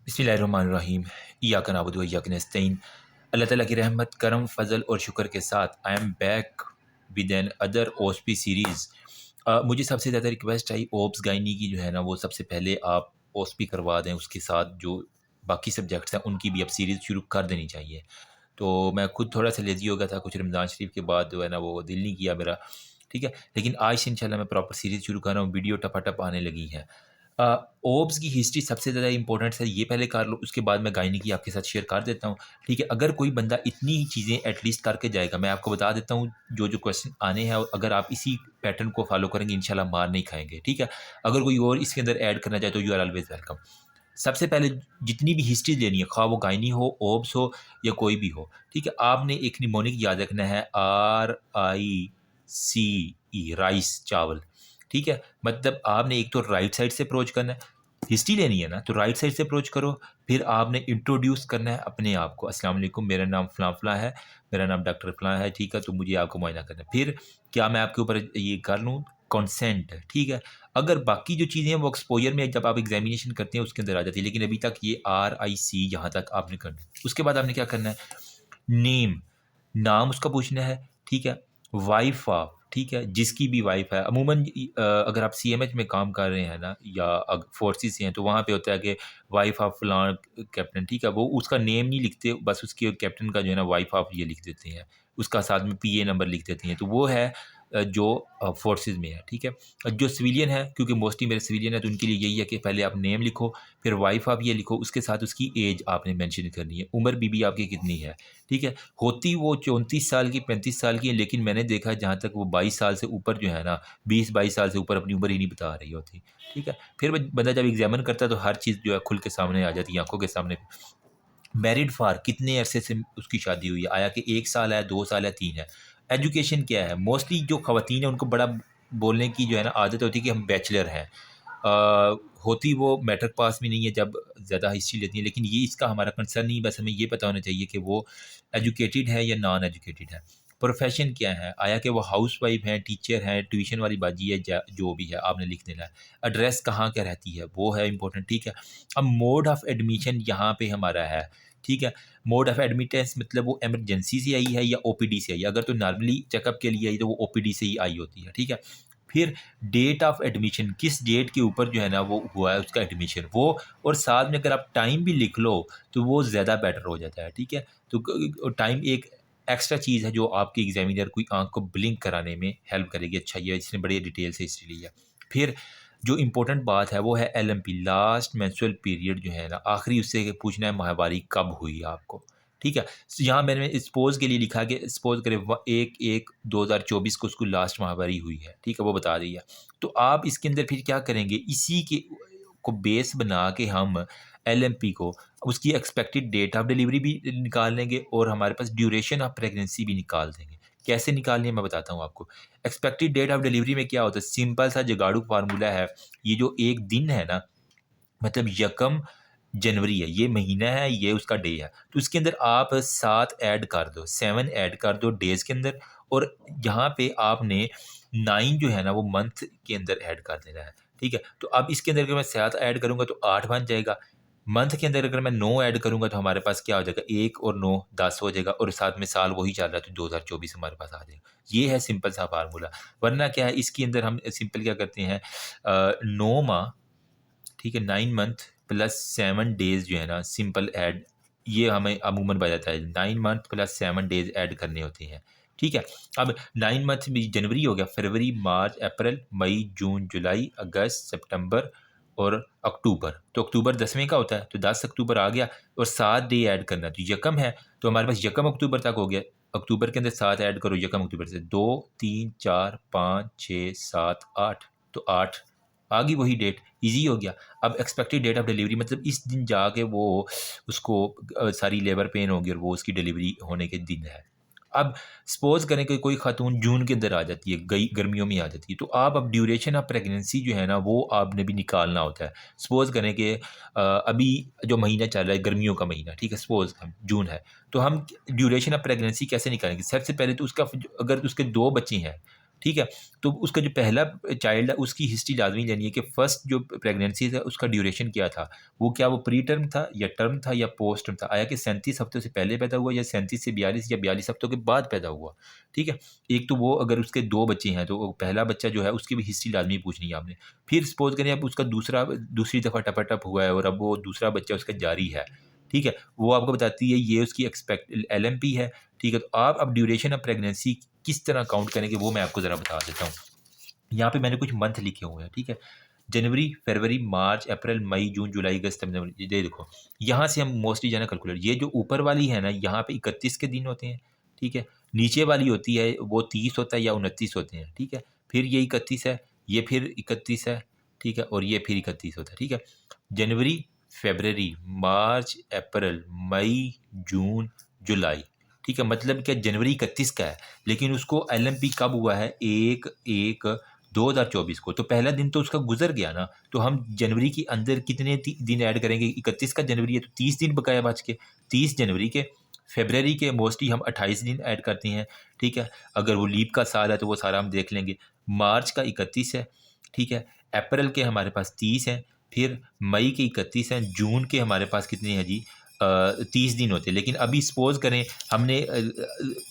बिस्मिल्लाहिर्रहमानिर्रहीम। इय्याका नअबुदु व इय्याका नस्तईन। अल्लाह ताला की रहमत, करम, फ़ज़ल और शुक्र के साथ I am back with an other OSP series. मुझे सबसे ज़्यादा रिक्वेस्ट आई ओब्स गायनी की जो है ना, वो सबसे पहले आप ओएसपी करवा दें, उसके साथ जो बाकी सब्जेक्ट्स हैं उनकी भी अब सीरीज़ शुरू कर देनी चाहिए। तो मैं खुद थोड़ा-सा लेज़ी हो गया था, कुछ रमज़ान शरीफ के बाद जो है ना वो दिल नहीं किया मेरा, ठीक है? लेकिन आज से इंशाल्लाह मैं प्रॉपर सीरीज़ शुरू कर रहा हूँ, वीडियो टपा-टप आने लगी हैं। ओब्स की हिस्ट्री सबसे ज़्यादा इंपॉर्टेंट है, ये पहले कर लो, उसके बाद मैं गायनी की आपके साथ शेयर कर देता हूँ, ठीक है? अगर कोई बंदा इतनी ही चीज़ें एटलीस्ट करके जाएगा, मैं आपको बता देता हूँ जो-जो क्वेश्चन आने हैं, अगर आप इसी पैटर्न को फॉलो करेंगे इंशाल्लाह मार नहीं खाएँगे, ठीक है? अगर कोई और इसके अंदर ऐड करना चाहे तो यू आर ऑलवेज़ वेलकम। सबसे पहले जितनी भी हिस्ट्री लेनी है, ख़्वाह वो गायनी हो, ओब्स हो या कोई भी हो, ठीक है? आपने एक निमोनिक याद रखना है, RICE, राइस, चावल, ठीक है? मतलब आपने एक तो राइट साइड से अप्रोच करना है, हिस्ट्री लेनी है ना, तो राइट साइड से अप्रोच करो, फिर आपने इंट्रोड्यूस करना है अपने आप को। अस्सलाम वालेकुम, मेरा नाम फ़लाँ-फ़लाँ है, मेरा नाम डॉक्टर फ़लाँ है, ठीक है? तो मुझे आपको मुआयना करना है। फिर क्या मैं आपके ऊपर ये कर लूँ? कंसेंट, ठीक है? अगर बाकी जो चीज़ें हैं वो एक्सपोज़र में जब आप एग्ज़ामिनेशन करते हैं उसके अंदर आ जाती है, लेकिन अभी तक ये RIC यहाँ तक आपने करना है। उसके बाद आपने क्या करना है? नेम, नाम उसका पूछना है, ठीक है? वाइफ़ ऑफ, ठीक है? जिसकी भी वाइफ़ है, अमूमन अगर आप सीएमएच में काम कर रहे हैं ना या फोर्सेस से हैं, तो वहाँ पे होता है कि वाइफ़ ऑफ फलाँ कैप्टन, ठीक है? वो उसका नेम नहीं लिखते, बस उसके कैप्टन का जो है ना वाइफ़ ऑफ ये लिख देते हैं। उसका साथ में पीए नंबर लिख देते हैं, तो वो है जो फोर्सेस में है, ठीक है? जो सिविलियन है, क्योंकि मोस्टली मेरे सिविलियन है, तो उनके लिए यही है कि पहले आप नेम लिखो, फिर वाइफ़ ऑफ ये लिखो, उसके साथ उसकी एज आपने मेंशन करनी है। उम्र बीबी आपकी कितनी है, ठीक है? होती वो 34 साल की, 35 साल की है, लेकिन मैंने देखा है जहाँ तक वो 22 साल से ऊपर जो है ना, 20-22 साल से ऊपर अपनी उम्र ही नहीं बता रही होती, ठीक है? फिर वो बंदा जब एग्ज़ामिन करता है तो हर चीज़ जो है खुल के सामने आ जाती है, आँखों के सामने। मैरिड फॉर कितने अरसे से उसकी शादी हुई है, आया कि 1 साल है, 2 साल है, 3 है। एजुकेशन क्या है, मोस्टली जो ख़वातीन हैं उनको बड़ा बोलने की जो है ना आदत होती है कि हम बैचलर हैं। होती वो मैट्रिक पास भी नहीं है जब ज़्यादा हिस्ट्री लेती है, लेकिन ये इसका हमारा कंसर्न नहीं है, बस हमें ये पता होना चाहिए कि वो एजुकेटेड है या नॉन एजुकेटेड है। प्रोफ़ेशन क्या है, आया कि वो हाउसवाइफ़ हैं, टीचर हैं, ट्यूशन वाली बाजी है, जो भी है आपने लिख देना है। एड्रेस कहाँ क्या रहती है, वो है इम्पोर्टेंट, ठीक है? अब मोड ऑफ़ एडमिशन यहाँ पे हमारा है, ठीक है? मोड ऑफ़ एडमिटेंस मतलब वो इमरजेंसी से आई है या ओपीडी से आई है। अगर तो नॉर्मली चेकअप के लिए आई तो वो ओपीडी से ही आई होती है, ठीक है? फिर डेट ऑफ़ एडमिशन, किस डेट के ऊपर जो है ना वो हुआ है उसका एडमिशन, वो और साथ में अगर आप टाइम भी लिख लो तो वो ज़्यादा बेटर हो जाता है, ठीक है? तो टाइम एक एक्स्ट्रा चीज़ है जो आपके एग्ज़ामिनर की आँख को ब्लिंक कराने में हेल्प करेगी। अच्छा, ये इसने बड़ी डिटेल से हिस्ट्री ली है। फिर जो इम्पोर्टेंट बात है वो है एलएमपी, लास्ट मेंस्ट्रुअल पीरियड जो है ना, आखिरी उससे पूछना है माहवारी कब हुई आपको, ठीक है? यहाँ मैंने सपोज़ के लिए लिखा कि सपोज़ करें 1/1/2024 को उसको लास्ट माहवारी हुई है, ठीक है? वो बता रही है। तो आप इसके अंदर फिर क्या करेंगे, इसी के को बेस बना के हम एलएमपी को उसकी एक्सपेक्टेड डेट ऑफ डिलीवरी भी निकाल लेंगे और हमारे पास ड्यूरेशन ऑफ प्रेगनेंसी भी निकाल देंगे। कैसे निकालनी है मैं बताता हूँ आपको। एक्सपेक्टेड डेट ऑफ डिलीवरी में क्या होता है, सिंपल सा जुगाड़ू फार्मूला है। ये जो एक दिन है ना, मतलब यकम जनवरी है, ये महीना है, ये उसका डे है। तो इसके अंदर आप 7 ऐड कर दो, 7 ऐड कर दो डेज़ के अंदर, और यहाँ पे आपने 9 जो है ना वो मंथ के अंदर ऐड कर देना है, ठीक है? तो अब इसके अंदर अगर मैं 7 ऐड करूँगा तो 8 बन जाएगा। मंथ के अंदर अगर मैं 9 ऐड करूँगा तो हमारे पास क्या हो जाएगा, 1 और 9 10 हो जाएगा, और साथ में साल वही चल रहा है तो 2024 हमारे पास आ जाएगा। ये है सिंपल सा फार्मूला। वरना क्या है, इसके अंदर हम सिंपल क्या करते हैं, 9 माह, ठीक है, 9 मंथ प्लस 7 डेज़ जो है ना सिंपल ऐड, ये हमें अमूमन बन जाता है। 9 मंथ प्लस 7 डेज़ ऐड करने होते हैं, ठीक है? अब 9 मंथ में जनवरी हो गया, फरवरी, मार्च, अप्रैल, मई, जून, जुलाई, अगस्त, सितंबर और अक्टूबर। तो अक्टूबर 10वें का होता है, तो 10 अक्टूबर आ गया और 7 डे ऐड करना है। तो यकम है, तो हमारे पास यकम अक्टूबर तक हो गया। अक्टूबर के अंदर 7 ऐड करो यकम अक्टूबर से, 2, 3, 4, 5, 6, 7, 8, तो 8 आ गई वही डेट, ईज़ी हो गया। अब एक्सपेक्टेड डेट ऑफ डिलीवरी मतलब इस दिन जाके वो उसको सारी लेबर पेन होगी और वो उसकी डिलीवरी होने के दिन है। अब सपोज़ करें कि कोई खातून जून के अंदर आ जाती है, गई गर्मियों में आ जाती है, तो आप अब ड्यूरेशन ऑफ प्रेगनेंसी जो है ना वो आपने भी निकालना होता है। सपोज़ करें कि अभी जो महीना चल रहा है गर्मियों का महीना, ठीक है? सपोज़ जून है, तो हम ड्यूरेशन ऑफ प्रेगनेंसी कैसे निकालेंगे? सबसे पहले तो उसका अगर उसके 2 बच्चे हैं, ठीक है। तो उसका जो पहला चाइल्ड है उसकी हिस्ट्री लाजमी लेनी है कि फर्स्ट जो प्रेगनेंसी था उसका ड्यूरेशन क्या था, वो क्या वो प्री टर्म था या टर्म था या पोस्ट टर्म था, आया कि 37 हफ्तों से पहले पैदा हुआ या 37 से 42 या 42 हफ्तों के बाद पैदा हुआ। ठीक है। एक तो वो अगर उसके 2 बच्चे हैं तो पहला बच्चा जो है उसकी भी हिस्ट्री लाजमी पूछनी है आपने। फिर सपोज़ करें अब उसका दूसरी दफ़ा टपा-टप हुआ है और अब वो दूसरा बच्चा उसका जारी है। ठीक है। वो आपको बताती है ये उसकी एक्सपेक्ट एलएमपी है। ठीक है। तो आप अब ड्यूरेशन ऑफ प्रेगनेंसी किस तरह काउंट करेंगे वो मैं आपको ज़रा बता देता हूँ। यहाँ पे मैंने कुछ मंथ लिखे हुए हैं। ठीक है। जनवरी, फरवरी, मार्च, अप्रैल, मई, जून, जुलाई, अगस्त, सितंबर, ये देखो। यहाँ से हम मोस्टली जो है ना कैलकुलेट, ये जो ऊपर वाली है ना यहाँ पे 31 के दिन होते हैं। ठीक है। नीचे वाली होती है वो 30 होता है या 29 होते हैं। ठीक है। फिर ये 31 है, ये फिर 31 है। ठीक है। और ये फिर 31 होता है। ठीक है। जनवरी, फरवरी, मार्च, अप्रैल, मई, जून, जुलाई। ठीक है। मतलब क्या जनवरी 31 का है, लेकिन उसको एलएमपी कब हुआ है? 1/1/2024 को। तो पहला दिन तो उसका गुजर गया ना, तो हम जनवरी के अंदर कितने दिन ऐड करेंगे? 31 का जनवरी है तो 30 दिन बकाया बच के, 30 जनवरी के। फरवरी के मोस्टली हम 28 दिन ऐड करते हैं। ठीक है। अगर वो लीप का साल है तो वो सारा हम देख लेंगे। मार्च का 31 है। ठीक है। अप्रैल के हमारे पास 30 हैं। फिर मई के 31 हैं। जून के हमारे पास कितने हैं जी? 30 दिन होते हैं। लेकिन अभी सपोज़ करें हमने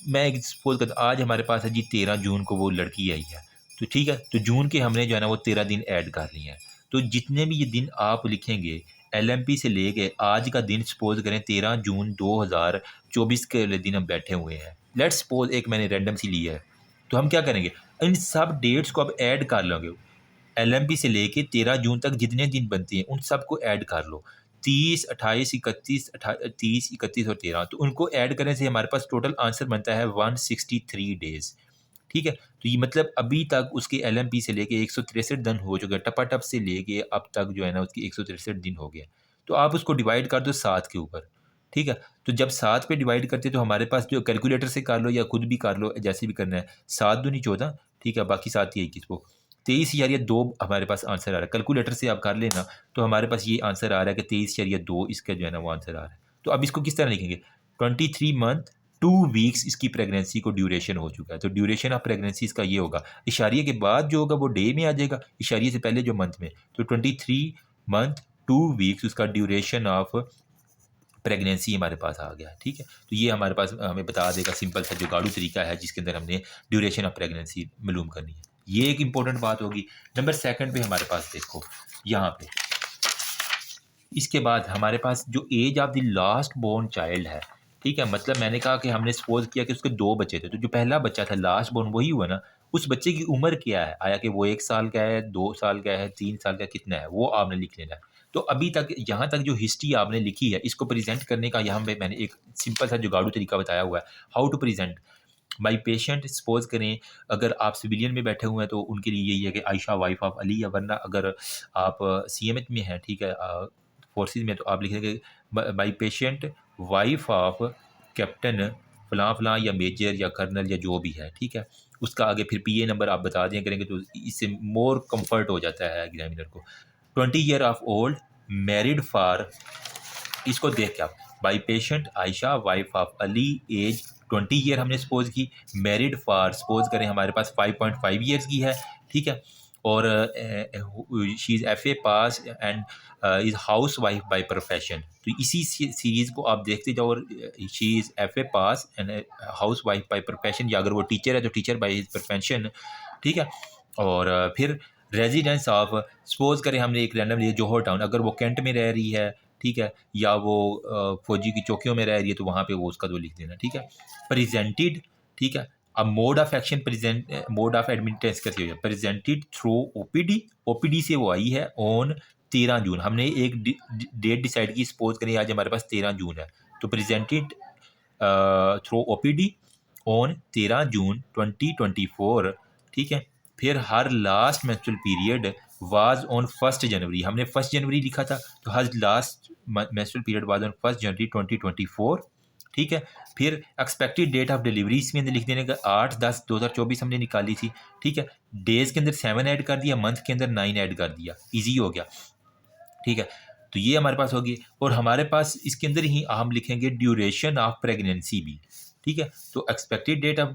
मैं सपोज़ करता आज हमारे पास है जी 13 जून को वो लड़की आई है। तो ठीक है, तो जून के हमने जो है ना वो 13 दिन ऐड कर लिए हैं। तो जितने भी ये दिन आप लिखेंगे एलएमपी से लेके आज का दिन सपोज़ करें 13 जून 2024 के लिए दिन हम बैठे हुए हैं। लेट्स सपोज़ एक मैंने रैंडम सी लिया है। तो हम क्या करेंगे? इन सब डेट्स को अब ऐड कर लोगे। एलएमपी से लेके 13 जून तक जितने दिन बनते हैं उन सबको ऐड कर लो। 30, 28, 31, 30, 31 और 13 तो उनको ऐड करने से हमारे पास टोटल आंसर बनता है 163 डेज़। ठीक है? तो ये मतलब अभी तक उसके एलएमपी से लेके 163 दिन हो चुके हैं, टपाटप से लेके अब तक जो है ना उसकी 163 दिन हो गए। तो आप उसको डिवाइड कर दो 7 के ऊपर। ठीक है? तो जब 7 पे डिवाइड करते हैं तो हमारे पास जो कैलकुलेटर से कर लो या खुद भी कर लो, जैसे भी करना है। 7 दूनी 14, ठीक है? बाकी 7 या 21 वो 23,2 हमारे पास आंसर आ रहा है। कैलकुलेटर से आप कर लेना, तो हमारे पास ये आंसर आ रहा है कि 23,2 इसका जो है ना वो आंसर आ रहा है। तो अब इसको किस तरह लिखेंगे? 23 मंथ 2 वीक्स इसकी प्रेगनेंसी को ड्यूरेशन हो चुका है। तो ड्यूरेशन ऑफ प्रेगनेंसी इसका ये होगा। इशारिये के बाद जो होगा वो डे में आ जाएगा, इशारिये से पहले जो मंथ में। तो 23 मंथ 2 वीक्स उसका ड्यूरेशन ऑफ प्रेगनेंसी हमारे पास आ गया। ठीक है। तो ये हमारे पास हमें बता देगा सिंपल सा जुगाड़ू तरीका है जिसके अंदर हमने ड्यूरेशन ऑफ प्रेगनेंसी मालूम करनी है। ये एक इंपॉर्टेंट बात होगी। नंबर सेकंड पे हमारे पास देखो यहाँ पे, इसके बाद हमारे पास जो age of the last born child है। ठीक है। मतलब मैंने कहा कि हमने सपोज किया कि उसके 2 बच्चे थे, तो जो पहला बच्चा था लास्ट बोर्न वही हुआ ना, उस बच्चे की उम्र क्या है? आया कि वो 1 साल का है, 2 साल का है, 3 साल का, कितना है वो आपने लिख लेना है। तो अभी तक यहाँ तक जो हिस्ट्री आपने लिखी है इसको प्रेजेंट करने का यहाँ पे मैंने एक सिंपल सा जुगाड़ू तरीका बताया हुआ है। How to present my patient. Suppose करें अगर आप सिविलियन में बैठे हुए हैं तो उनके लिए यही है कि आयशा वाइफ ऑफ अली, या वरना अगर आप सीएमएच में हैं, ठीक है, फोर्सेज में, तो आप लिखेंगे माई पेशेंट वाइफ ऑफ कैप्टन फलां फलां या मेजर या कर्नल या जो भी है। ठीक है। उसका आगे फिर पीए नंबर आप बता दिया करेंगे तो इससे मोर कंफर्ट हो जाता है एग्जामिनर को। 20 year of old, married for, इसको देख के आप by patient Ayesha wife of Ali, age 20 year हमने सपोज की, मैरिड फॉर सपोज करें हमारे पास 5.5 ईयर्स की है। ठीक है। और she is F A pass and is house wife by profession. तो इसी सीरीज़ को आप देखते जाओ। और she is F A pass and house wife by profession, या अगर वो टीचर है तो टीचर बाई हिज प्रोफेशन। ठीक है। और फिर रेजिडेंस ऑफ, सपोज करें हमने एक रैंडम लिया जोहर टाउन, अगर वो कैंट में रह रही है, ठीक है, या वो फौजी की चौकियों में रह रही है तो वहाँ पे वो उसका तो लिख देना। ठीक है। प्रेजेंटेड, ठीक है। अब mode of action present, mode of admittance कैसे हो जाए? प्रेजेंटेड थ्रू ओपीडी, ओपीडी से वो आई है ऑन 13 जून। हमने एक डेट डिसाइड की, सपोज करें आज हमारे पास 13 जून है, तो presented through OPD on 13 June 2024। ठीक है। फिर her last menstrual period was on 1 January, हमने 1 जनवरी लिखा था, तो her last menstrual period was on 1 January 2024। ठीक है। फिर एक्सपेक्टेड डेट ऑफ डिलीवरी इसमें अंदर लिख देने का 8/10/2024 हमने निकाली थी। ठीक है। डेज के अंदर 7 ऐड कर दिया, मंथ के अंदर 9 ऐड कर दिया, ईजी हो गया। ठीक है। तो ये हमारे पास होगी। और हमारे पास इसके अंदर ही हम लिखेंगे ड्यूरेशन ऑफ प्रेगनेंसी भी। ठीक है। तो एक्सपेक्टेड डेट ऑफ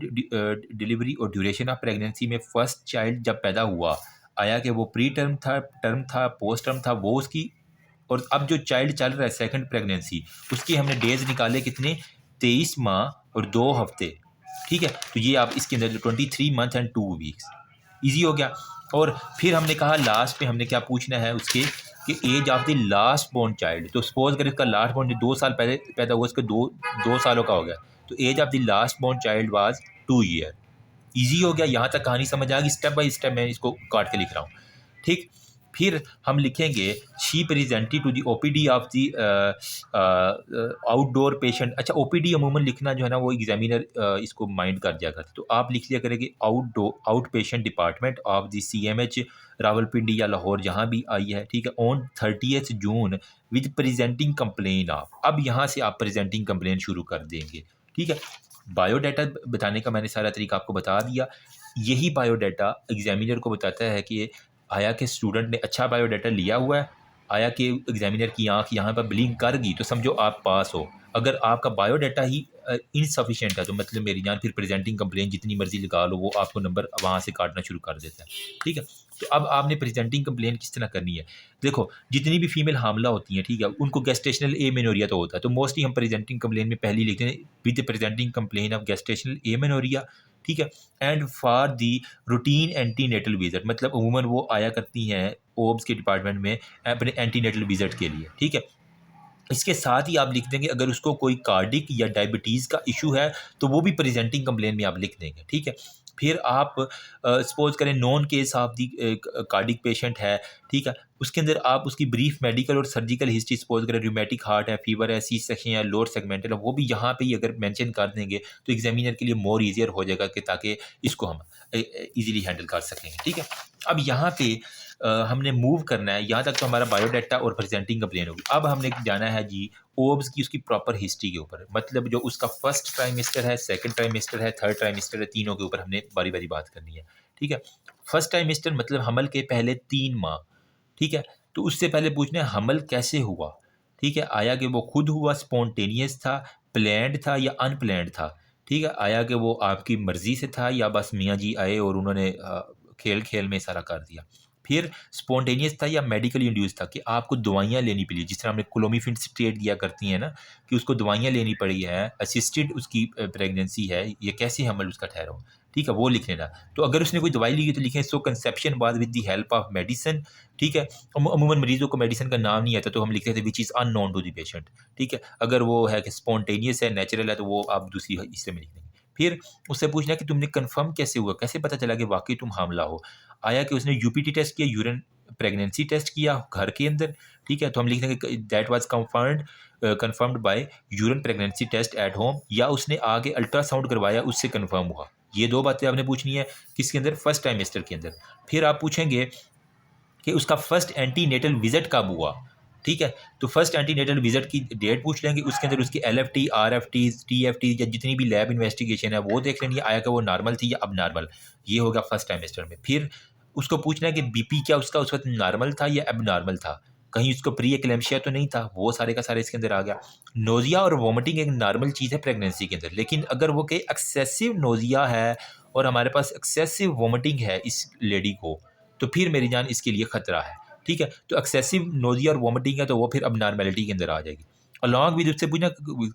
डिलीवरी और ड्यूरेशन ऑफ प्रेगनेंसी में फर्स्ट चाइल्ड जब पैदा हुआ, आया कि वो प्री टर्म था, पोस्ट टर्म था, वो उसकी, और अब जो चाइल्ड चल रहा है सेकंड प्रेगनेंसी, उसकी हमने डेज निकाले कितने, 23 माह और 2 हफ्ते। ठीक है, तो ये आप इसके अंदर 23 मंथ एंड 2 वीक्स, ईजी हो गया। और फिर हमने कहा लास्ट पे हमने क्या पूछना है उसके, कि age of the last born child. तो सपोज करें इसका लास्ट बोर्न जो 2 साल पहले पैदा हुआ, इसका 2 सालों का हो गया, तो age of the last born child was 2 year. Easy हो गया, यहाँ तक कहानी समझ आ गई। स्टेप बाय स्टेप मैं इसको काट के लिख रहा हूँ। ठीक, फिर हम लिखेंगे she presented to the OPD of the outdoor patient. अच्छा, ओपीडी अमूमन लिखना जो है ना वो एग्जामिनर इसको माइंड कर दिया करते, तो आप लिख लिया करेंगे out patient department of the CMH Rawalpindi या लाहौर, जहाँ भी आई है। ठीक है, on 30 June with presenting complain of. अब यहाँ से आप प्रेजेंटिंग कंप्लेन शुरू कर देंगे। ठीक है, बायोडाटा बताने का मैंने सारा तरीका आपको बता दिया। यही बायोडाटा एग्जामिनर को बताता है कि आया कि स्टूडेंट ने अच्छा बायोडाटा लिया हुआ है, आया कि एग्जामिनर की आंख यहाँ पर ब्लिंक कर गई तो समझो आप पास हो। अगर आपका बायोडाटा ही इनसफिशिएंट है तो मतलब मेरी जान फिर प्रेजेंटिंग कंप्लेन जितनी मर्जी लगा लो, वो आपको नंबर वहाँ से काटना शुरू कर देता है। ठीक है, तो अब आपने प्रेजेंटिंग कंप्लेन किस तरह करनी है। देखो, जितनी भी फीमेल हामला होती हैं, ठीक है, उनको गेस्टेशनल एमेनोरिया तो होता है, तो मोस्टली हम प्रेजेंटिंग कंप्लेन में पहले लिखते हैं with presenting complain of gestational amenorrhoea. ठीक है, and for the routine antenatal visit, मतलब अमूमन वो आया करती हैं ओब्स के डिपार्टमेंट में अपने एंटीनेटल विजिट के लिए। ठीक है, इसके साथ ही आप लिख देंगे अगर उसको कोई कार्डिक या डायबिटीज़ का इशू है तो वो भी प्रेजेंटिंग कंप्लेन में आप लिख देंगे। ठीक है, फिर आप सपोज करें non case of the cardiac patient है। ठीक है, उसके अंदर आप उसकी ब्रीफ मेडिकल और सर्जिकल हिस्ट्री, सपोज करें रूमेटिक हार्ट है, फीवर है, सी सेक्शन या लोअर सेगमेंटल है, वो भी यहाँ पे ही अगर मेंशन कर देंगे तो एग्जामिनर के लिए मोर ईजियर हो जाएगा कि ताकि इसको हम इजीली हैंडल कर सकेंगे। ठीक है, अब यहाँ पे हमने मूव करना है, यहाँ तक तो हमारा बायोडाटा और प्रेजेंटिंग कंप्लेन होगी। अब हमने जाना है जी ओब्स की उसकी प्रॉपर हिस्ट्री के ऊपर, मतलब जो उसका फर्स्ट ट्राइमेस्टर है, सेकंड ट्राइमेस्टर है, थर्ड ट्राइमेस्टर है, तीनों के ऊपर हमने बारी बारी बात करनी है। ठीक है, फर्स्ट ट्राइमेस्टर मतलब हमल के पहले 3 माह। ठीक है, तो उससे पहले पूछना है हमल कैसे हुआ। ठीक है, आया कि वो खुद हुआ, स्पॉन्टेनियस था, प्लैंड था या अनप्लैंड था। ठीक है, आया कि वो आपकी मर्जी से था या बस मियाँ जी आए और उन्होंने खेल खेल में सारा कर दिया। फिर स्पॉन्टेनियस था या मेडिकल इंड्यूस था कि आपको दवाइयाँ लेनी पड़ी, जिस तरह हमने क्लोमिफेन स्टेट दिया करती हैं ना कि उसको दवाइयाँ लेनी पड़ी है, असिस्टेड उसकी प्रेगनेंसी है, ये कैसे हमल उसका ठहरा हो। ठीक है, वो लिख लेना। तो अगर उसने कोई दवाई ली है तो लिखें सो कंसेप्शन बाद with the help of medicine. ठीक है, अमूमन मरीजों को मेडिसिन का नाम नहीं आता तो हम लिखते थे which is unknown to the patient. ठीक है, अगर वो है कि स्पॉन्टेनियस है, नेचुरल है, तो वो आप दूसरी हिस्से में लिख देंगे। फिर उससे पूछना कि तुमने कंफर्म कैसे हुआ, कैसे पता चला कि वाकई तुम हामला हो। आया कि उसने यूपीटी टेस्ट किया, यूरिन प्रेगनेंसी टेस्ट किया घर के अंदर। ठीक है, तो हम लिख देंगे that was confirmed by urine pregnancy test at home, या उसने आगे अल्ट्रासाउंड करवाया उससे कंफर्म हुआ। ये 2 बातें आपने पूछनी है किसके अंदर, फर्स्ट ट्राइमेस्टर के अंदर। फिर आप पूछेंगे कि उसका फर्स्ट एंटीनेटल विजिट कब हुआ। ठीक है, तो फर्स्ट एंटीनेटल विजिट की डेट पूछ लेंगे, उसके अंदर उसकी LFT, RFT, TFT या जितनी भी लैब इन्वेस्टिगेशन है वो देख लेंगे, आया कि वो नॉर्मल थी या अब नॉर्मल। ये होगा फर्स्ट ट्राइमेस्टर में। फिर उसको पूछना है कि BP क्या उसका उस वक्त नॉर्मल था या अब नॉर्मल था, कहीं उसको प्री एक्लेम्शिया तो नहीं था, वो सारे का सारे इसके अंदर आ गया। नोजिया और वॉमिटिंग एक नॉर्मल चीज़ है प्रेगनेंसी के अंदर, लेकिन अगर वो कहीं एक्सेसिव नोजिया है और हमारे पास एक्सेसिव वॉमिटिंग है इस लेडी को, तो फिर मेरी जान इसके लिए ख़तरा है। ठीक है, तो एक्सेसिव नोजिया और वॉमिटिंग है तो वो फिर अब नॉर्मेलिटी के अंदर आ जाएगी। अलॉन्ग विद उससे पूछना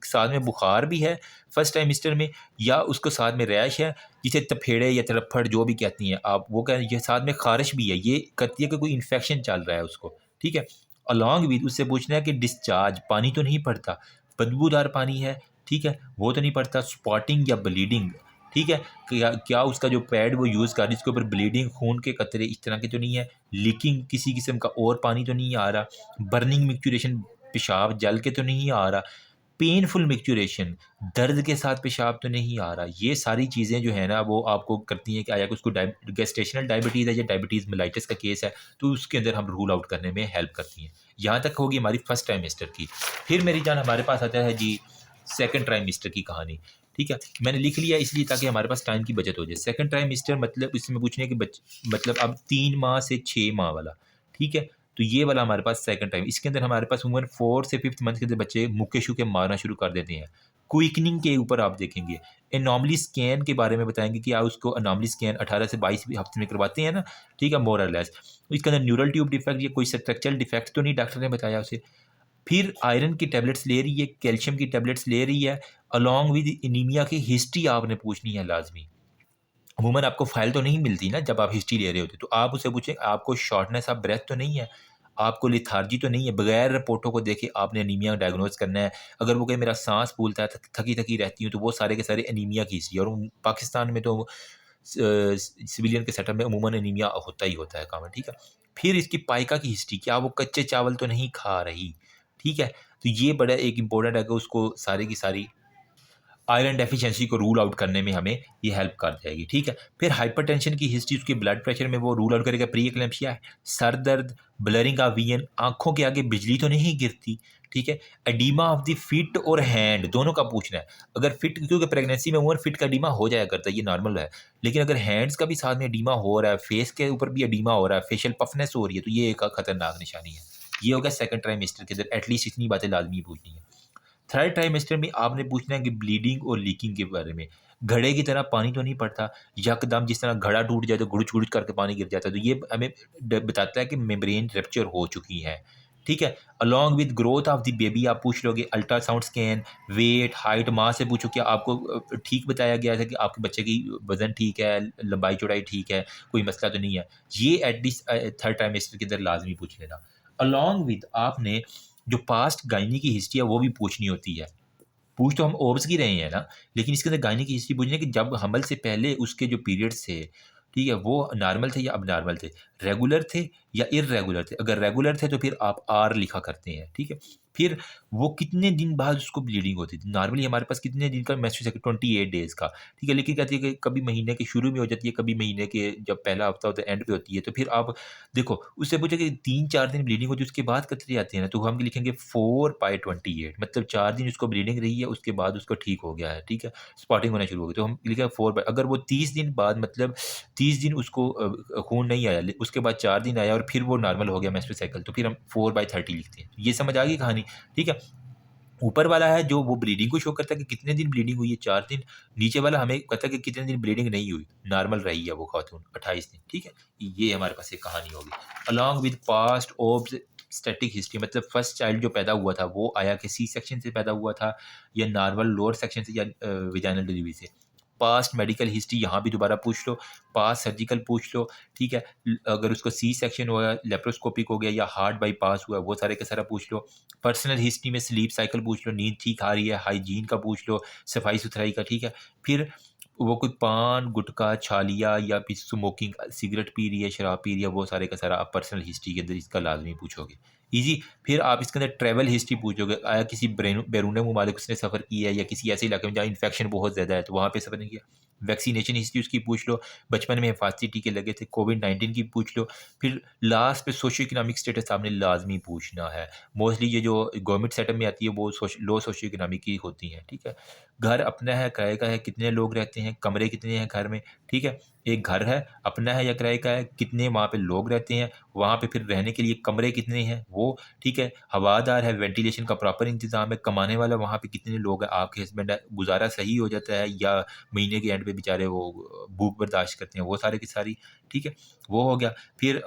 साथ में बुखार भी है फर्स्ट ट्राइमेस्टर में, या उसको साथ में रैश है जिसे तफेड़े या तरफड़ जो भी कहती हैं आप, वो कह ये साथ में खारिश भी है, ये कहती है कि कोई इन्फेक्शन चल रहा है उसको। ठीक है, अलॉन्ग विद उससे पूछना है कि डिस्चार्ज पानी तो नहीं पड़ता, बदबूदार पानी है। ठीक है, वो तो नहीं पड़ता, स्पॉटिंग या ब्लीडिंग। ठीक है, क्या उसका जो पैड वो यूज़ कर रही है उसके ऊपर ब्लीडिंग, खून के कतरे इस तरह के तो नहीं है, लीकिंग किसी किस्म का और पानी तो नहीं आ रहा, बर्निंग मिक्चुरेशन पेशाब जल के तो नहीं आ रहा, पेनफुल मिक्चुरेशन दर्द के साथ पेशाब तो नहीं आ रहा। ये सारी चीज़ें जो है ना वो आपको करती हैं कि आया कि उसको गेस्टेशनल डायबिटीज़ है या डायबिटीज़ मेलाइटिस का केस है, तो उसके अंदर हम रूल आउट करने में हेल्प करती हैं। यहाँ तक होगी हमारी फर्स्ट ट्राइमेस्टर की। फिर मेरी जान हमारे पास आता है जी सेकंड ट्राइमेस्टर की कहानी। ठीक है, मैंने लिख लिया इसलिए ताकि हमारे पास टाइम की बचत हो जाए। सेकंड ट्राइमेस्टर मतलब इसमें पूछने है कि मतलब अब 3 माह से 6 माह वाला। ठीक है, तो ये वाला हमारे पास सेकंड टाइम, इसके अंदर हमारे पास उम्र 4 से 5th मंथ के अंदर बच्चे मुक्के शुके मारना शुरू कर देते हैं। क्विकनिंग के ऊपर आप देखेंगे। एनॉमली स्कैन के बारे में बताएंगे कि आप उसको एनॉमली स्कैन 18 से 22 भी हफ्ते में करवाते हैं ना, ठीक है, मोर और लेस। इसके अंदर न्यूरल ट्यूब डिफेक्ट या कोई स्ट्रक्चरल डिफेक्ट तो नहीं डॉक्टर ने बताया उसे। फिर आयरन की टैबलेट्स ले रही है, कैल्शियम की टैबलेट्स ले रही है, अलॉन्ग विद एनीमिया की हिस्ट्री आपने पूछनी है लाजमी। अमूमन आपको फ़ाइल तो नहीं मिलती ना जब आप हिस्ट्री ले रहे होते, तो आप उससे पूछें आपको शॉर्टनेस ऑफ ब्रेथ तो नहीं है, आपको लिथार्जी तो नहीं है, बगैर रिपोर्टों को देखे आपने एनीमिया डायग्नोज करना है। अगर वो कहे मेरा सांस फूलता है, थकी थकी रहती हूँ, तो वो सारे के सारे एनीमिया की हिस्ट्री। और पाकिस्तान में तो सिविलियन के सेटअप में अमूमन एनीमिया होता ही होता है कॉमन, ठीक है। फिर इसकी पाइका की हिस्ट्री, क्या वो कच्चे चावल तो नहीं खा रही, ठीक है। तो ये बड़ा एक इंपॉर्टेंट है कि उसको सारी की सारी आयरन डेफिशिएंसी को रूल आउट करने में हमें ये हेल्प कर जाएगी, ठीक है। फिर हाइपरटेंशन की हिस्ट्री, उसके ब्लड प्रेशर में वो रूल आउट करेगा प्री एक्लेम्पसिया है, सर दर्द, ब्लरिंग ऑफ विजन, आंखों के आगे बिजली तो नहीं गिरती, ठीक है। एडीमा ऑफ द फिट और हैंड दोनों का पूछना है। अगर फिट, क्योंकि प्रेगनेंसी में उम्र फिट का एडीमा हो जाया करता है, ये नॉर्मल है। लेकिन अगर हैंड्स का भी साथ में एडीमा हो रहा है, फेस के ऊपर भी एडीमा हो रहा है, फेशियल पफनेस हो रही है, तो ये एक खतरनाक निशानी है। ये हो गया सेकंड ट्राइमेस्टर के अंदर, एटलीस्ट इतनी बातें लाजमी पूछनी है। थर्ड ट्राइमेस्टर में आपने पूछना है कि ब्लीडिंग और लीकिंग के बारे में। घड़े की तरह पानी तो नहीं पड़ता, यकदम जिस तरह घड़ा टूट जाए तो गुड़ुच-गुड़ुच करके पानी गिर जाता है, तो ये हमें बताता है कि मेम्ब्रेन रप्चर हो चुकी है, ठीक है। Along with growth of the baby आप पूछ लोगे, अल्ट्रासाउंड स्कैन, वेट, हाइट, माँ से पूछो क्या आपको ठीक बताया गया था कि आपके बच्चे की वज़न ठीक है, लंबाई-चौड़ाई ठीक है, कोई मसला तो नहीं है। ये एट दिस थर्ड ट्राइमेस्टर के अंदर लाज़मी पूछ लेना। अलॉन्ग विद आपने जो पास्ट गायनी की हिस्ट्री है वो भी पूछनी होती है। पूछ तो हम ओब्स की रहे हैं ना, लेकिन इसके अंदर गायनी की हिस्ट्री पूछनी है कि जब हमल से पहले उसके जो पीरियड्स थे, ठीक है, वो नॉर्मल थे या अबनॉर्मल थे, रेगुलर थे या इर्रेगुलर थे। अगर रेगुलर थे तो फिर आप आर लिखा करते हैं, ठीक है। फिर वो कितने दिन बाद उसको ब्लीडिंग होती थी। नॉर्मली हमारे पास कितने दिन का मेंस्ट्रुअल साइकिल 28 डेज़ का, ठीक है। लेकिन कहती है कि कभी महीने के शुरू में हो जाती है, कभी महीने के जब पहला हफ्ता होता है एंड पे होती है। तो फिर आप देखो, उससे पूछे कि 3-4 दिन ब्लीडिंग होती है, उसके बाद कतरे आते हैं ना, तो हम लिखेंगे 4/28, मतलब 4 दिन उसको ब्लीडिंग रही है, उसके बाद उसको ठीक हो गया है, ठीक है, स्पॉटिंग होना शुरू हो गई, तो हम लिखेंगे 4 बाय। अगर वो 30 दिन बाद, मतलब 30 दिन उसको खून नहीं आया, उसके बाद 4 दिन आया और फिर वो नॉर्मल हो गया मेंस्ट्रुअल साइकिल, तो फिर हम 4/30 लिखते हैं। ये समझ आ गई कहानी, ठीक है। ऊपर वाला है जो वो ब्लीडिंग को शो करता है कि कितने दिन ब्लीडिंग हुई है, 4 दिन। नीचे वाला हमें कहता है कि कितने दिन ब्लीडिंग नहीं हुई, नॉर्मल रही है वो खातून 28 दिन, ठीक है। ये हमारे पास एक कहानी होगी। Along with past obstetric history, मतलब फर्स्ट चाइल्ड जो पैदा हुआ था वो आया कि सी सेक्शन से पैदा हुआ था या नॉर्मल लोअर सेक्शन से या वेजाइनल डिलीवरी से। पास्ट मेडिकल हिस्ट्री यहाँ भी दोबारा पूछ लो, पास्ट सर्जिकल पूछ लो, ठीक है। अगर उसको सी सेक्शन हुआ, लेप्रोस्कोपिक हो गया या हार्ट बाईपास हुआ, वो सारे का सारा पूछ लो। पर्सनल हिस्ट्री में स्लीप साइकिल पूछ लो, नींद ठीक आ रही है, हाइजीन का पूछ लो, सफाई-सुथराई का, ठीक है। फिर वो कोई पान, गुटखा, छालिया या फिर स्मोकिंग, सिगरेट पी रही है, शराब पी रही है, वो सारे का सारा आप पर्सनल हिस्ट्री के अंदर इसका लाज़मी पूछोगे। ईज़ी। फिर आप इसके अंदर ट्रैवल हिस्ट्री पूछोगे, आया किसी बैरून मुमालिक उसने सफ़र किया है या किसी ऐसे इलाके में जहाँ इन्फेक्शन बहुत ज़्यादा है, तो वहाँ पे सफ़र नहीं किया। वैक्सीनेशन हिस्ट्री उसकी पूछ लो, बचपन में हिफाज़ती टीके लगे थे, कोविड-19 की पूछ लो। फिर लास्ट पे सोशियो इकोनॉमिक स्टेटस आपने लाज़मी पूछना है। मोस्टली ये जो गवर्नमेंट सेटअप में आती है वो लो सोशियो इकोनॉमिक की होती हैं, ठीक है। घर अपना है, किराए का है, कितने लोग रहते हैं, कमरे कितने हैं घर में, ठीक है। एक घर है, अपना है या किराए का है, कितने वहाँ पे लोग रहते हैं, वहाँ पे फिर रहने के लिए कमरे कितने हैं वो, ठीक है। हवादार है, वेंटिलेशन का प्रॉपर इंतज़ाम है, कमाने वाला वहाँ पे कितने लोग हैं, आपके हस्बैंड है, गुज़ारा सही हो जाता है या महीने के एंड पे बेचारे वो भूख बर्दाश्त करते हैं, वो सारे की सारी, ठीक है। वो हो गया। फिर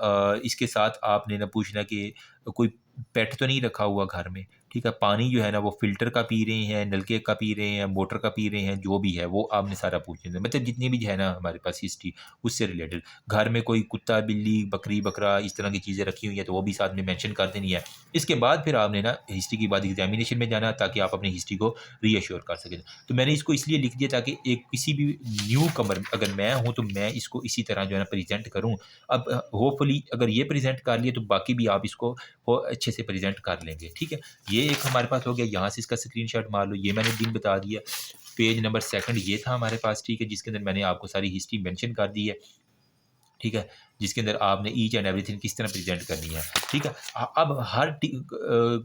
इसके साथ आपने ना पूछना कि कोई पेट तो नहीं रखा हुआ घर में, ठीक है। पानी जो है ना वो फ़िल्टर का पी रहे हैं, नलके का पी रहे हैं, मोटर का पी रहे हैं, जो भी है वो आपने सारा पूछ लेना, मतलब जितनी भी है ना हमारे पास हिस्ट्री उससे रिलेटेड। घर में कोई कुत्ता, बिल्ली, बकरी, बकरा इस तरह की चीज़ें रखी हुई हैं तो वो भी साथ में मेंशन कर देनी है। इसके बाद फिर आपने ना हिस्ट्री के बाद एग्ज़ामिनेशन में जाना ताकि आप अपनी हिस्ट्री को रीअश्योर कर सकें। तो मैंने इसको इसलिए लिख दिया ताकि एक किसी भी न्यू कमर अगर मैं हूँ तो मैं इसको इसी तरह जो है ना प्रेज़ेंट करूँ। अब होपफुली अगर ये प्रेज़ेंट कर लिए तो बाकी भी आप इसको वो अच्छे से प्रेज़ेंट कर लेंगे, ठीक है। ये एक हमारे पास हो गया, यहाँ से इसका स्क्रीनशॉट मार लो, ये मैंने दिन बता दिया। पेज नंबर सेकंड ये था हमारे पास, ठीक है, जिसके अंदर मैंने आपको सारी हिस्ट्री मेंशन कर दी है, ठीक है, जिसके अंदर आपने ईच एंड एवरीथिंग किस तरह प्रेजेंट करनी है, ठीक है। अब हर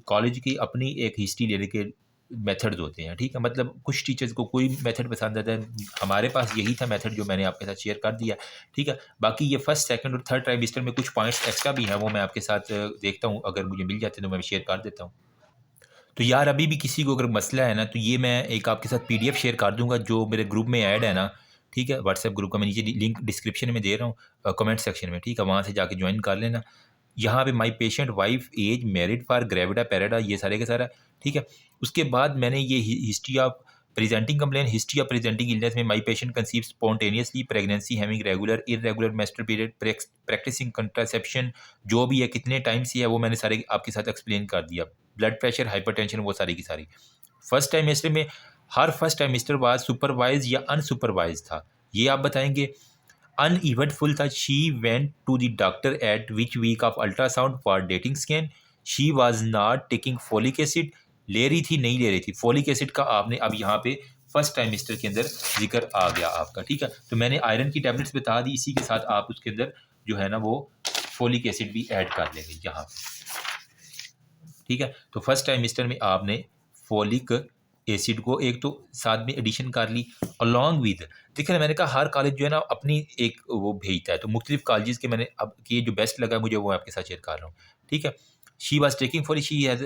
कॉलेज की अपनी एक हिस्ट्री लेने के मेथड्स होते हैं, ठीक है। मतलब कुछ टीचर्स को कोई मेथड पसंद आता है, हमारे पास यही था मेथड जो मैंने आपके साथ शेयर कर दिया, ठीक है। बाकी ये फर्स्ट सेकंड और थर्ड ट्राइमेस्टर में कुछ पॉइंट्स एक्स्ट्रा भी हैं, वो मैं आपके साथ देखता हूँ, अगर मुझे मिल जाते हैं तो मैं शेयर कर देता हूँ। तो यार अभी भी किसी को अगर मसला है ना, तो ये मैं एक आपके साथ पीडीएफ शेयर कर दूंगा जो मेरे ग्रुप में ऐड है ना, ठीक है, व्हाट्सएप ग्रुप का मैं नीचे लिंक डिस्क्रिप्शन में दे रहा हूँ, कमेंट सेक्शन में, ठीक है, वहाँ से जाके ज्वाइन कर लेना। यहाँ पे my patient wife age married for gravida पैराडा, ये सारे का सारा, ठीक है। उसके बाद मैंने ये history of presenting complaint, history of presenting illness में my patient conceive spontaneously, pregnancy having regular irregular menstrual period, practising contraception, जो भी है कितने टाइम से है वो मैंने सारे आपके साथ एक्सप्लेन कर दिया। ब्लड प्रेशर, हाइपरटेंशन, वो सारी की सारी। फर्स्ट टाइमेस्टर में हर फर्स्ट टाइमेस्टर बाद सुपरवाइज या अनसुपरवाइज था, ये आप बताएंगे। अनइवेंटफुल था, she went to the doctor at which week of ultrasound for dating scan, she was not taking folic acid, ले रही थी नहीं ले रही थी, फोलिक एसिड का आपने अब यहाँ पे फर्स्ट टाइमेस्टर के अंदर जिक्र आ गया आपका, ठीक है। तो मैंने आयरन की टैबलेट्स बता दी, इसी के साथ आप उसके अंदर जो है ना वो फोलिक एसिड भी ऐड कर लेंगे यहाँ पे, ठीक है। तो फर्स्ट टाइमेस्टर में आपने फोलिक एसिड को एक तो साथ में एडिशन कर ली अलॉन्ग विद, देखिए मैंने कहा हर कॉलेज जो है ना अपनी एक वो भेजता है, तो मुख्तलिफ कॉलेजेस के मैंने अब कि जो बेस्ट लगा मुझे वो आपके साथ शेयर कर रहा हूँ, ठीक है। She was taking for, she has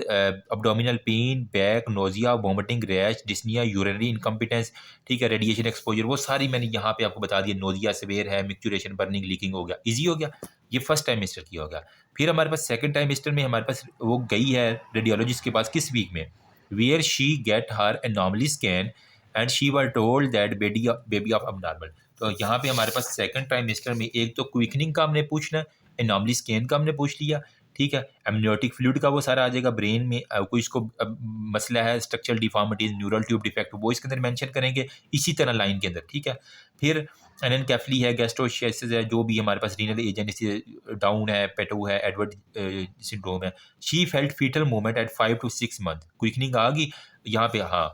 abdominal pain, back, nausea, vomiting, rash, dyspnoea, urinary incompetence, ठीक है, रेडिएशन एक्सपोजर, वो सारी मैंने यहाँ पे आपको बता दिया। नोजिया सेवेयर है, मिक्चुरेशन, बर्निंग, लीकिंग हो गया, ईजी हो गया, ये फर्स्ट टाइमेस्टर की हो गया। फिर हमारे पास सेकंड टाइमेस्टर में हमारे पास वो गई है रेडियोलॉजिस्ट के पास किस वीक में, where she get her anomaly scan and she were told that baby of abnormal. तो यहाँ पे हमारे पास सेकंड ट्राइमेस्टर में एक तो क्विकनिंग का हमने पूछना, एनॉमली स्कैन का हमने पूछ लिया, ठीक है। एमनियोटिक फ्लूइड का वो सारा आ जाएगा, ब्रेन में कोई इसको मसला है, structural deformities, neural tube defect, वो इसके अंदर मेंशन करेंगे इसी तरह लाइन के अंदर, ठीक है। फिर एनेनकेफली है, गैस्ट्रोशियासिस है, जो भी हमारे पास रीनल एजेंसी डाउन है, पेटो है, एडवर्ड सिंड्रोम है। She felt fetal movement at 5 to 6 month, quickening आ गई यहाँ पे, हाँ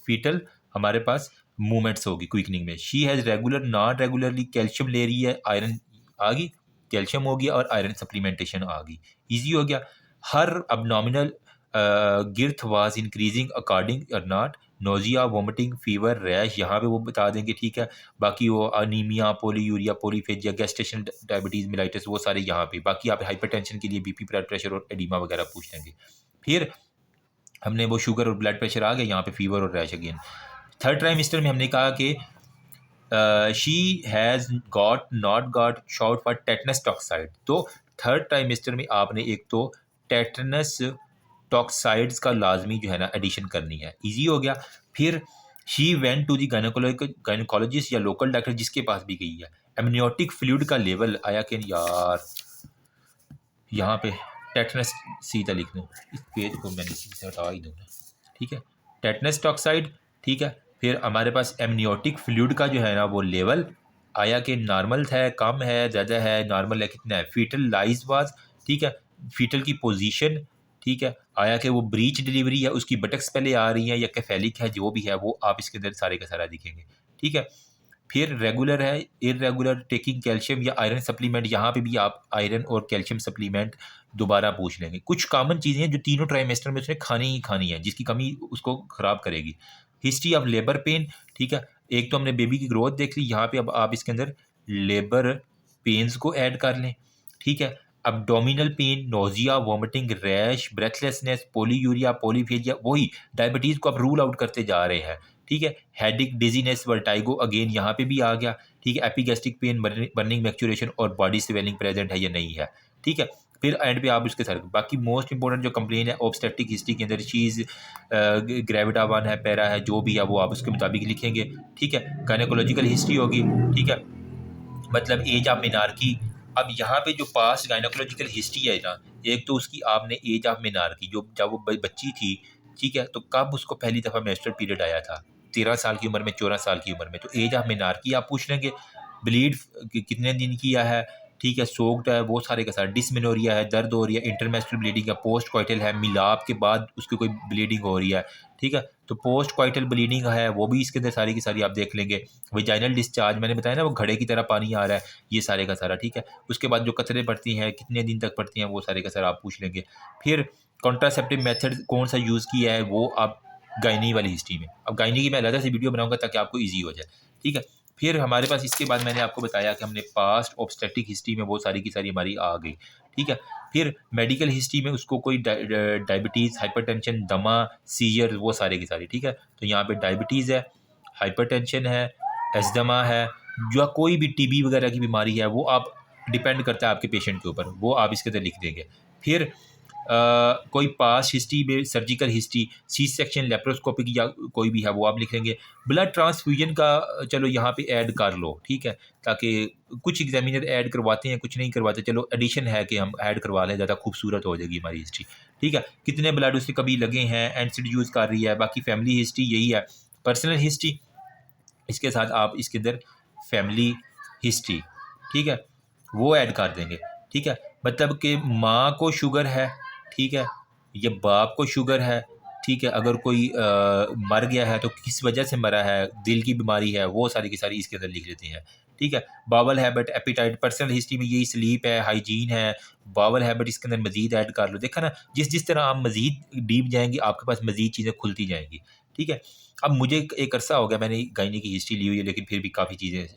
फीटल हमारे पास मूवमेंट्स होगी क्विकनिंग में। She has regular non regularly calcium ले रही है, आयरन आ गई, कैल्शियम हो गया और आयरन सप्लीमेंटेशन आ गई, ईजी हो गया। Her abdominal girth was increasing according और not, nausea, vomiting, fever, rash, यहाँ पे वो बता देंगे, ठीक है। बाकी वो anaemia, polyuria, polyphagia, gestation diabetes, mellitus, वो सारे यहाँ पे। बाकी आप हाइपरटेंशन के लिए बीपी, ब्लड प्रेशर और एडिमा वगैरह पूछ लेंगे। फिर हमने वो शुगर और ब्लड प्रेशर आ गया, यहाँ पे फीवर और रैश अगेन। थर्ड ट्राइमेस्टर में हमने कहा कि she has got not got shot for tetanus toxoid. तो थर्ड ट्राइमेस्टर में आपने एक तो टेटनस टॉक्साइड्स का लाजमी जो है ना एडिशन करनी है, इजी हो गया। फिर she went to the gynaecologist या लोकल डॉक्टर जिसके पास भी गई है। एमनियोटिक फ्लूइड का लेवल आया कि यार, यहाँ पे टेटनस सीधा लिख दूँ, इस पेज को मैंने सीधा हटा ही दूँ, ठीक है, टेटनस टॉक्साइड, ठीक है। फिर हमारे पास एमनियोटिक फ्लूइड का जो है ना वो लेवल आया कि नॉर्मल है, कम है, ज़्यादा है, नॉर्मल है, कितना है। फीटल लाइज वाज, ठीक है, फीटल की पोजीशन, ठीक है, आया कि वो ब्रीच डिलीवरी है, उसकी बटक्स पहले आ रही हैं या कैफेलिक है, जो भी है वो आप इसके अंदर सारे का सारा दिखेंगे, ठीक है। फिर रेगुलर है, इरेगुलर टेकिंग कैल्शियम या आयरन सप्लीमेंट, यहाँ पे भी आप आयरन और कैल्शियम सप्लीमेंट दोबारा पूछ लेंगे। कुछ कॉमन चीज़ें हैं जो तीनों ट्राइमेस्टर में उसने खानी ही खानी है, जिसकी कमी उसको ख़राब करेगी। हिस्ट्री ऑफ लेबर पेन, ठीक है, एक तो हमने बेबी की ग्रोथ देख ली, यहाँ पे अब आप इसके अंदर लेबर पेन्स को ऐड कर लें, ठीक है। abdominal pain, nausea, vomiting, rash, breathlessness, polyuria, polyphagia, वही डायबिटीज़ को आप रूल आउट करते जा रहे हैं, ठीक है। हेडिक, डिजीनेस, वर्टाइगो अगेन यहाँ पे भी आ गया, ठीक है। एपिगैस्ट्रिक पेन, बर्निंग, मैक्चुरेशन और बॉडी स्वेलिंग प्रेजेंट है या नहीं है, ठीक है। फिर एंड पे आप उसके साथ बाकी मोस्ट इंपॉर्टेंट जो कंप्लेन है ऑब्स्टेट्रिक हिस्ट्री के अंदर चीज़ ग्रेविटा वन है, पैरा है, जो भी है वो आप उसके मुताबिक लिखेंगे, ठीक है। गायनेकोलॉजिकल हिस्ट्री होगी, ठीक है, मतलब एज ऑफ मिनार्की। अब यहाँ पे जो पास्ट गायनेकोलॉजिकल हिस्ट्री है ना, एक तो उसकी आपने एज ऑफ मिनार्की, जो जब वो बच्ची थी, ठीक है, तो कब उसको पहली दफ़ा मेंस्ट्रुअल पीरियड आया था, 13 साल की उम्र में, 14 साल की उम्र में, तो एज ऑफ मिनार्की आप पूछ लेंगे। ब्लीड कितने दिन किया है, ठीक है, सोक्ड है, वो सारे के साथ। डिसमेनोरिया है, दर्द हो रही है, इंटरमेस्ट्रुअल ब्लीडिंग है, पोस्ट क्वाइटल है, मिलाप के बाद उसकी कोई ब्लीडिंग हो रही है, ठीक है, तो पोस्ट क्वाइटल ब्लीडिंग है, वो भी इसके अंदर सारी की सारी आप देख लेंगे। वेजाइनल डिस्चार्ज मैंने बताया ना, वो घड़े की तरह पानी आ रहा है, ये सारे का सारा, ठीक है। उसके बाद जो कतरे पड़ती हैं, कितने दिन तक पड़ती हैं, वो सारे का सारा आप पूछ लेंगे। फिर कॉन्ट्रासेप्टिव मेथड कौन सा यूज़ किया है, वो आप गायनी वाली हिस्ट्री में, अब गायनी की मैं अलग से वीडियो बनाऊंगा ताकि आपको ईजी हो जाए, ठीक है। फिर हमारे पास इसके बाद मैंने आपको बताया कि हमने पास्ट ऑब्स्टेट्रिक हिस्ट्री में वो सारी की सारी हमारी आ गई, ठीक है। फिर मेडिकल हिस्ट्री में उसको कोई डायबिटीज़, हाइपरटेंशन, दमा, सीजर, वो सारे की सारी, ठीक है। तो यहाँ पे डायबिटीज़ है, हाइपरटेंशन है, एस्थमा है, या कोई भी टीबी वगैरह की बीमारी है, वो आप डिपेंड करता है आपके पेशेंट के ऊपर, वो आप इसके अंदर लिख देंगे। फिर कोई पास हिस्ट्री में surgical history, C section, laparoscopic या कोई भी है वो आप लिखेंगे। ब्लड ट्रांसफ्यूजन का चलो यहाँ पे ऐड कर लो, ठीक है, ताकि कुछ एग्जामिनर ऐड करवाते हैं, कुछ नहीं करवाते, चलो एडिशन है कि हम ऐड करवा लें, ज़्यादा खूबसूरत हो जाएगी हमारी हिस्ट्री, ठीक है। कितने ब्लड उससे कभी लगे हैं, एनसिड यूज़ कर रही है, बाकी फैमिली हिस्ट्री यही है। पर्सनल हिस्ट्री, इसके साथ आप इसके अंदर फैमिली हिस्ट्री, ठीक है, वो ऐड कर देंगे, ठीक है। मतलब कि माँ को शुगर है, ठीक है, या बाप को शुगर है, ठीक है, अगर कोई मर गया है तो किस वजह से मरा है, दिल की बीमारी है, वो सारी की सारी इसके अंदर लिख लेते हैं, ठीक है। Bowel habit, appetite, personal history में यही स्लीप है, हाइजीन है, बावल हैबिट इसके अंदर मजीद ऐड कर लो। देखा ना, जिस जिस तरह आप मजीद डीप जाएंगे आपके पास मजीद चीज़ें खुलती जाएंगी, ठीक है। अब मुझे एक अरसा हो गया मैंने गायनी की हिस्ट्री ली हुई है, लेकिन फिर भी काफ़ी चीज़ें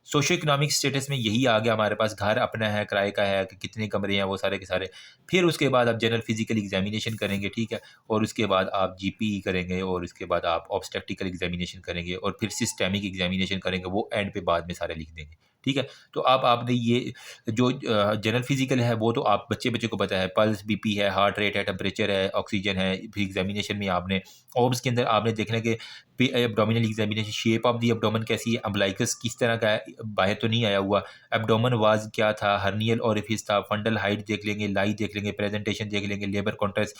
सोशो इकोनॉमिक स्टेटस में यही आ गया हमारे पास, घर अपना है, किराए का है, कि कितने कमरे हैं, वो सारे के सारे। फिर उसके बाद आप जनरल फिजिकल एग्जामिनेशन करेंगे, ठीक है, और उसके बाद आप जीपीई करेंगे, और उसके बाद आप ऑब्स्टेट्रिकल एग्जामिनेशन करेंगे, और फिर सिस्टेमिक एग्जामिनेशन करेंगे, वो एंड पे बाद में सारे लिख देंगे, ठीक है। तो आप आपने ये जो जनरल फिजिकल है वो तो आप बच्चे बच्चे को पता है, पल्स, बीपी है, हार्ट रेट है, टेम्परेचर है, ऑक्सीजन है। फिर एग्जामिनेशन में आपने ऑब्स के अंदर आपने देखना कि abdominal examination, shape of the abdomen कैसी है, अम्बलाइकस किस तरह का है, बाहर तो नहीं आया हुआ, एब्डोमेन वाज क्या था, हर्नियल ओरिफिस था, फंडल हाइट देख लेंगे, लाई देख लेंगे, प्रेजेंटेशन देख लेंगे, लेबर कॉन्ट्रेस्ट,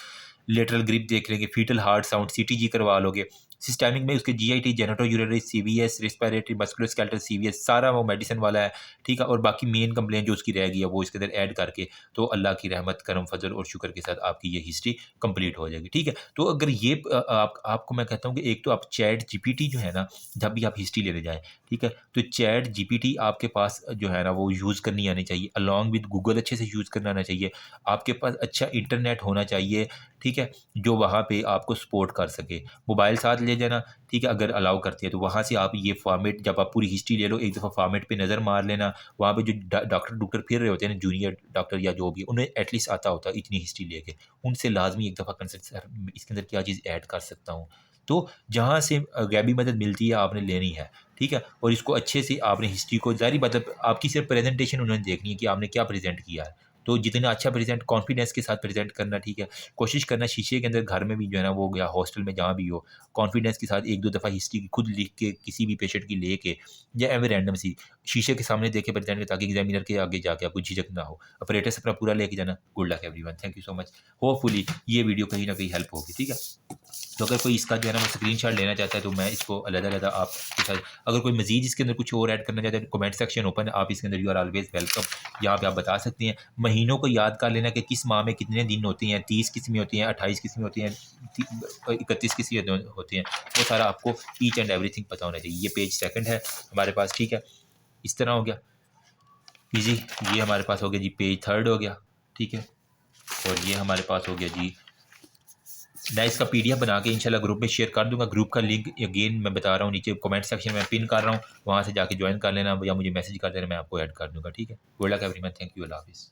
लेटरल ग्रिप देख लेंगे, फीटल हार्ट साउंड, सीटीजी करवा लोगे। सिस्टेमिक में उसके GIT, genito urinary, CVS, respiratory, musculoskeletal, CVS, सारा वो मेडिसिन वाला है, ठीक है। और बाकी मेन कंप्लेन जो उसकी रह गई है वो इसके अंदर ऐड करके, तो अल्लाह की रहमत, करम, फजल और शुक्र के साथ आपकी ये हिस्ट्री कंप्लीट हो जाएगी, ठीक है। तो अगर ये आपको मैं कहता हूँ कि एक तो आप चैट जीपीटी जो है ना, जब भी आप हिस्ट्री लेने जाएँ, ठीक है, तो चैट जीपीटी आपके पास जो है ना वो यूज़ करनी आनी चाहिए, अलॉन्ग विद गूगल अच्छे से यूज़ करना आना चाहिए। आपके पास अच्छा इंटरनेट होना चाहिए, ठीक है, जो वहाँ पे आपको सपोर्ट कर सके। मोबाइल साथ ले जाना, ठीक है, अगर अलाउ करती है तो वहाँ से आप ये फॉर्मेट, जब आप पूरी हिस्ट्री ले लो एक दफ़ा फॉर्मेट पे नज़र मार लेना। वहाँ पे जो डॉक्टर फिर रहे होते हैं ना, जूनियर डॉक्टर या जो भी, उन्हें एटलीस्ट आता होता है इतनी हिस्ट्री लेके, उनसे लाजमी एक दफ़ा कंसल्ट, सर इसके अंदर क्या चीज़ ऐड कर सकता हूँ। तो जहाँ से गैबी मदद मिलती है आपने लेनी है, ठीक है। और इसको अच्छे से आपने हिस्ट्री को, ज़ाहिर मतलब आपकी सिर्फ प्रेजेंटेशन उन्होंने देखनी है कि आपने क्या प्रेजेंट किया है, तो जितना अच्छा प्रेजेंट, कॉन्फिडेंस के साथ प्रेजेंट करना, ठीक है। कोशिश करना शीशे के अंदर, घर में भी जो है ना वो, या हॉस्टल में जहाँ भी हो, कॉन्फिडेंस के साथ एक दो दफ़ा हिस्ट्री खुद लिख के किसी भी पेशेंट की लेके, या एवं रैंडम सी शीशे के सामने देखे प्रेजेंट करें, ताकि एग्जामिनर के आगे जाके आपको झिझक ना हो। ऑपरेटर से अपना पूरा लेके जाना। Good luck everyone, thank you so much. Hopefully ये वीडियो कहीं ना कहीं हेल्प होगी, ठीक है। तो अगर कोई इसका जो है ना वो स्क्रीनशॉट लेना चाहता है तो मैं इसको अलग-अलग आपके साथ, अगर कोई मज़ीद इसके अंदर कुछ और ऐड करना चाहता है तो कमेंट सेक्शन ओपन है, आप इसके अंदर यू आर ऑलवेज वेलकम। यहाँ पे आप बता सकते हैं। महीनों को याद कर लेना कि किस माह में कितने दिन होते हैं, 30 किस्में होती हैं, 28 किस्में होती हैं, 31 किस्में होती हैं, वो सारा आपको ईच एंड एवरीथिंग पता होना चाहिए। ये पेज सेकंड है हमारे पास, ठीक है, इस तरह हो गया जी। ये हमारे पास हो गया जी, पेज थर्ड हो गया, ठीक है। और ये हमारे पास हो गया जी, मैं इसका पीडीएफ बना के इंशाल्लाह ग्रुप में शेयर कर दूंगा। ग्रुप का लिंक अगेन मैं बता रहा हूँ, नीचे कमेंट सेक्शन में पिन कर रहा हूँ, वहाँ से जाके ज्वाइन कर लेना, या मुझे मैसेज कर देना, मैं आपको ऐड कर दूंगा, ठीक है। Good luck everyone, thank you, अल्लाह हाफिज़।